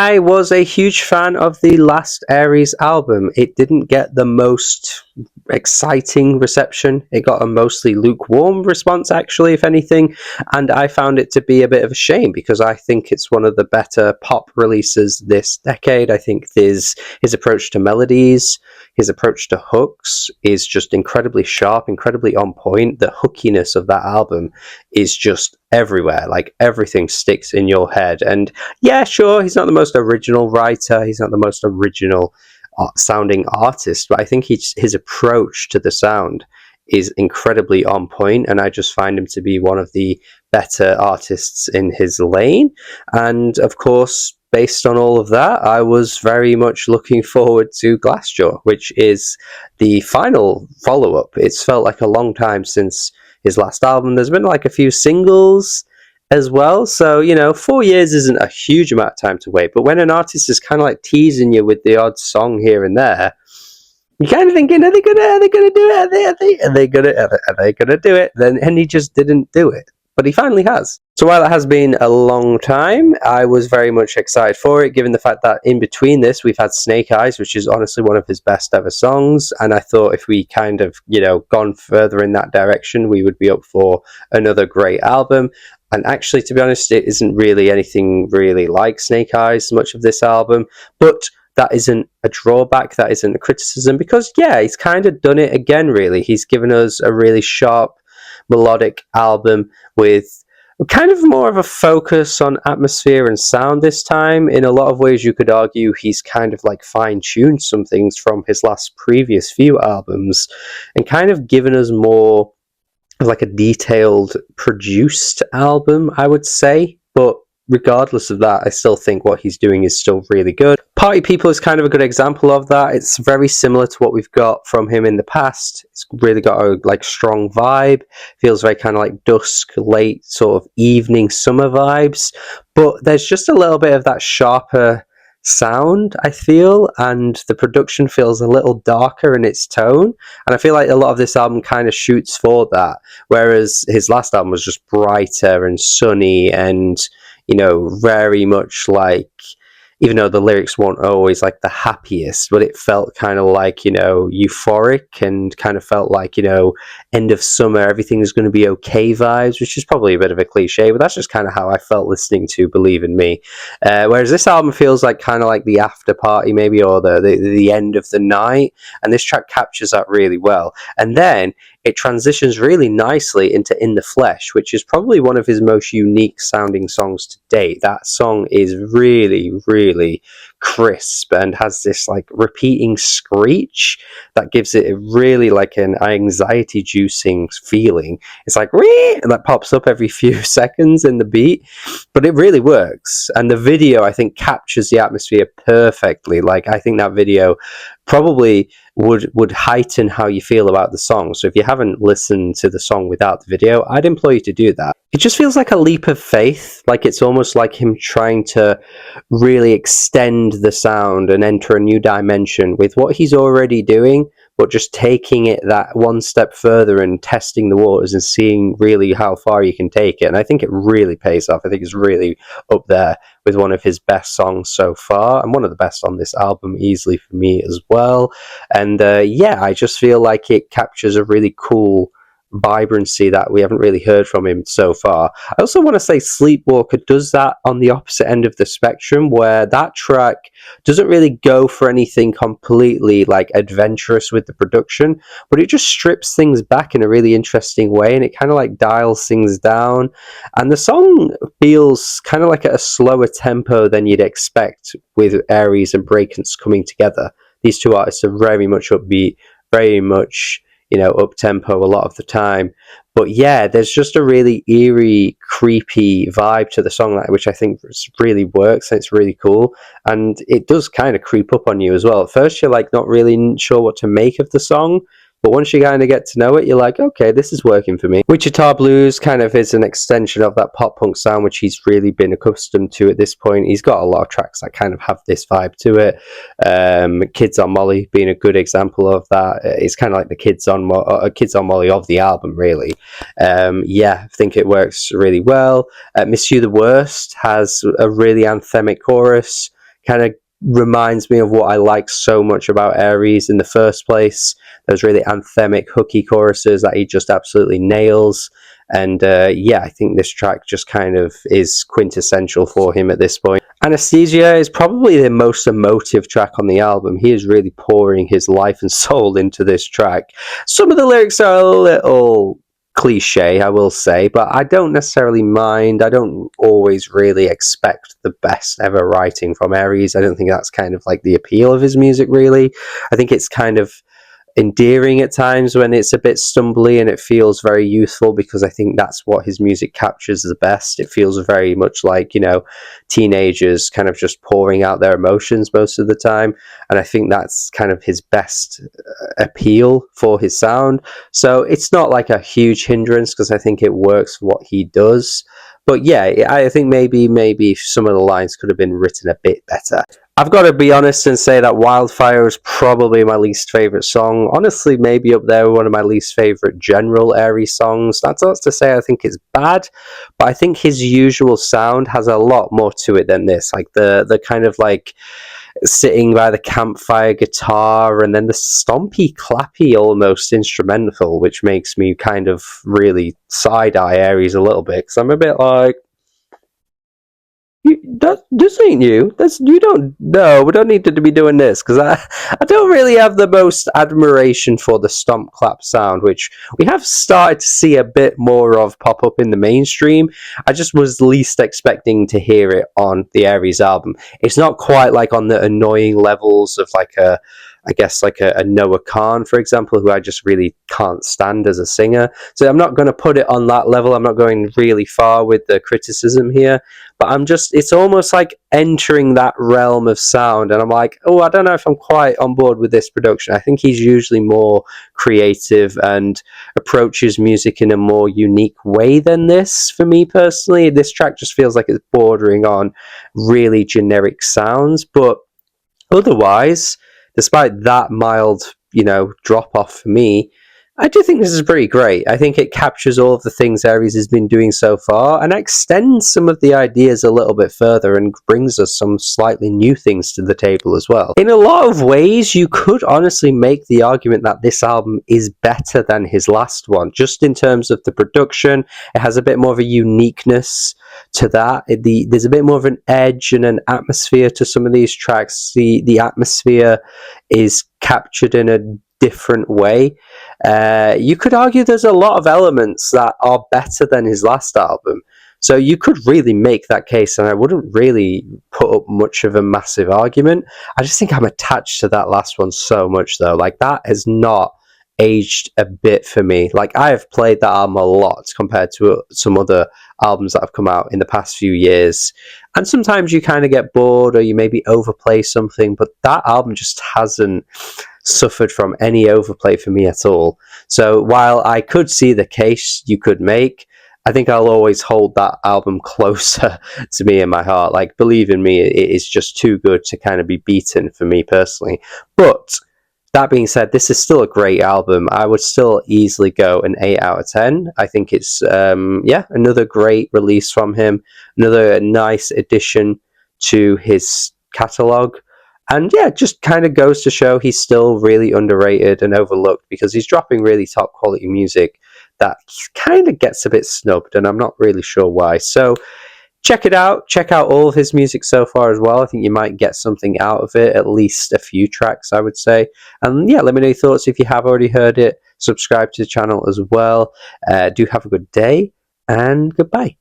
I was a huge fan of the last Aries album. It didn't get the most exciting reception. It got a mostly lukewarm response, actually, if anything, and I found it to be a bit of a shame because I think it's one of the better pop releases this decade. I think his approach to melodies, his approach to hooks is just incredibly sharp, incredibly on point. The hookiness of that album is just everywhere. Like, everything sticks in your head. And yeah, sure, he's not the most original writer, he's not the most original sounding artist, but I think his approach to the sound is incredibly on point, and I just find him to be one of the better artists in his lane. And of course, based on all of that, I was very much looking forward to Glassjaw, which is the final follow-up. It's felt like a long time since his last album. There's been like a few singles as well, so 4 years isn't a huge amount of time to wait, but when an artist is kind of like teasing you with the odd song here and there, you're kind of thinking, are they gonna do it? Are they gonna do it? And he just didn't do it, but he finally has. So while it has been a long time, I was very much excited for it, given the fact that in between this we've had Snake Eyes, which is honestly one of his best ever songs, and I thought if we kind of gone further in that direction, we would be up for another great album. And actually, to be honest, it isn't really anything really like Snake Eyes, much of this album, but that isn't a drawback, that isn't a criticism, because yeah, he's kind of done it again, really. He's given us a really sharp, melodic album with kind of more of a focus on atmosphere and sound this time. In a lot of ways, you could argue he's kind of like fine-tuned some things from his previous few albums and kind of given us more like a detailed, produced album, I would say. But regardless of that, I still think what he's doing is still really good. Party People is kind of a good example of that. It's very similar to what we've got from him in the past. It's really got a strong vibe. Feels very kind of like dusk, late sort of evening summer vibes. But there's just a little bit of that sharper sound, I feel, and the production feels a little darker in its tone, and I feel like a lot of this album kind of shoots for that, whereas his last album was just brighter and sunny and very much like, even though the lyrics weren't always like the happiest, but it felt kind of like euphoric and kind of felt like end of summer, everything's going to be okay vibes, which is probably a bit of a cliche, but that's just kind of how I felt listening to Believe in Me. Whereas this album feels like kind of like the after party maybe, or the end of the night, and this track captures that really well. And then it transitions really nicely into In the Flesh, which is probably one of his most unique sounding songs to date. That song is really, really crisp and has this like repeating screech that gives it a really like an anxiety juicing feeling. It's like Wee! And that pops up every few seconds in the beat, but it really works. And the video, I think, captures the atmosphere perfectly. Like, I think that video probably would heighten how you feel about the song. So if you haven't listened to the song without the video, I'd implore you to do that. It just feels like a leap of faith. Like, it's almost like him trying to really extend the sound and enter a new dimension with what he's already doing, but just taking it that one step further and testing the waters and seeing really how far you can take it. And I think it really pays off. I think it's really up there with one of his best songs so far, and one of the best on this album easily for me as well. And yeah, I just feel like it captures a really cool vibrancy that we haven't really heard from him so far. I also want to say Sleepwalker does that on the opposite end of the spectrum, where that track doesn't really go for anything completely like adventurous with the production, but it just strips things back in a really interesting way, and it kind of like dials things down, and the song feels kind of like at a slower tempo than you'd expect with Aries and Breakance coming together. These two artists are very much upbeat, very much up tempo a lot of the time. But yeah, there's just a really eerie, creepy vibe to the song, which I think really works, and it's really cool. And it does kind of creep up on you as well. At first, you're like not really sure what to make of the song, but once you kind of get to know it, you're like, okay, this is working for me. Wichita Blues kind of is an extension of that pop punk sound, which he's really been accustomed to at this point. He's got a lot of tracks that kind of have this vibe to it. Kids on Molly being a good example of that. It's kind of like the Kids on Molly of the album, really. Yeah, I think it works really well. Miss You the Worst has a really anthemic chorus, kind of reminds me of what I like so much about Aries in the first place. Those really anthemic, hooky choruses that he just absolutely nails. And yeah, I think this track just kind of is quintessential for him at this point. Anesthesia is probably the most emotive track on the album. He is really pouring his life and soul into this track. Some of the lyrics are a little cliche, I will say, but I don't necessarily mind. I don't always really expect the best ever writing from Aries. I don't think that's kind of like the appeal of his music, really. I think it's kind of endearing at times when it's a bit stumbly and it feels very youthful, because I think that's what his music captures the best. It feels very much like, you know, teenagers kind of just pouring out their emotions most of the time, and I think that's kind of his best appeal for his sound. So it's not like a huge hindrance, because I think it works for what he does. But yeah, I think maybe some of the lines could have been written a bit better. I've got to be honest and say that Wildfire is probably my least favourite song. Honestly, maybe up there with one of my least favourite general Aries songs. That's not to say I think it's bad, but I think his usual sound has a lot more to it than this. Like the kind of like sitting by the campfire guitar, and then the stompy, clappy, almost instrumental, which makes me kind of really side-eye Aries a little bit, because I'm a bit like, this ain't you. That's you don't. No, we don't need to be doing this, because I don't really have the most admiration for the stomp clap sound, which we have started to see a bit more of pop up in the mainstream. I just was least expecting to hear it on the Aries album. It's not quite like on the annoying levels of like a, I guess like a Noah Khan, for example, who I just really can't stand as a singer. So I'm not going to put it on that level. I'm not going really far with the criticism here, but I'm just, it's almost like entering that realm of sound, and I'm like, oh, I don't know if I'm quite on board with this production. I think he's usually more creative and approaches music in a more unique way than this. For me personally, this track just feels like it's bordering on really generic sounds, but otherwise, despite that mild, you know, drop off for me, I do think this is pretty great. I think it captures all of the things Aries has been doing so far, and extends some of the ideas a little bit further and brings us some slightly new things to the table as well. In a lot of ways, you could honestly make the argument that this album is better than his last one, just in terms of the production. It has a bit more of a uniqueness to that. There's a bit more of an edge and an atmosphere to some of these tracks. The atmosphere is captured in a different way. You could argue there's a lot of elements that are better than his last album. So you could really make that case, and I wouldn't really put up much of a massive argument. I just think I'm attached to that last one so much, though. Like, that has not aged a bit for me. Like, I have played that album a lot compared to some other albums that have come out in the past few years. And sometimes you kind of get bored, or you maybe overplay something, but that album just hasn't suffered from any overplay for me at all. So while I could see the case you could make, I think I'll always hold that album closer to me in my heart. Like, believe in me, it is just too good to kind of be beaten for me personally. But that being said, this is still a great album. I would still easily go an 8 out of 10. I think it's, yeah, another great release from him. Another nice addition to his catalogue. And yeah, it just kind of goes to show he's still really underrated and overlooked, because he's dropping really top quality music that kind of gets a bit snubbed, and I'm not really sure why. So check it out. Check out all of his music so far as well. I think you might get something out of it, at least a few tracks, I would say. And yeah, let me know your thoughts if you have already heard it. Subscribe to the channel as well. Do have a good day, and goodbye.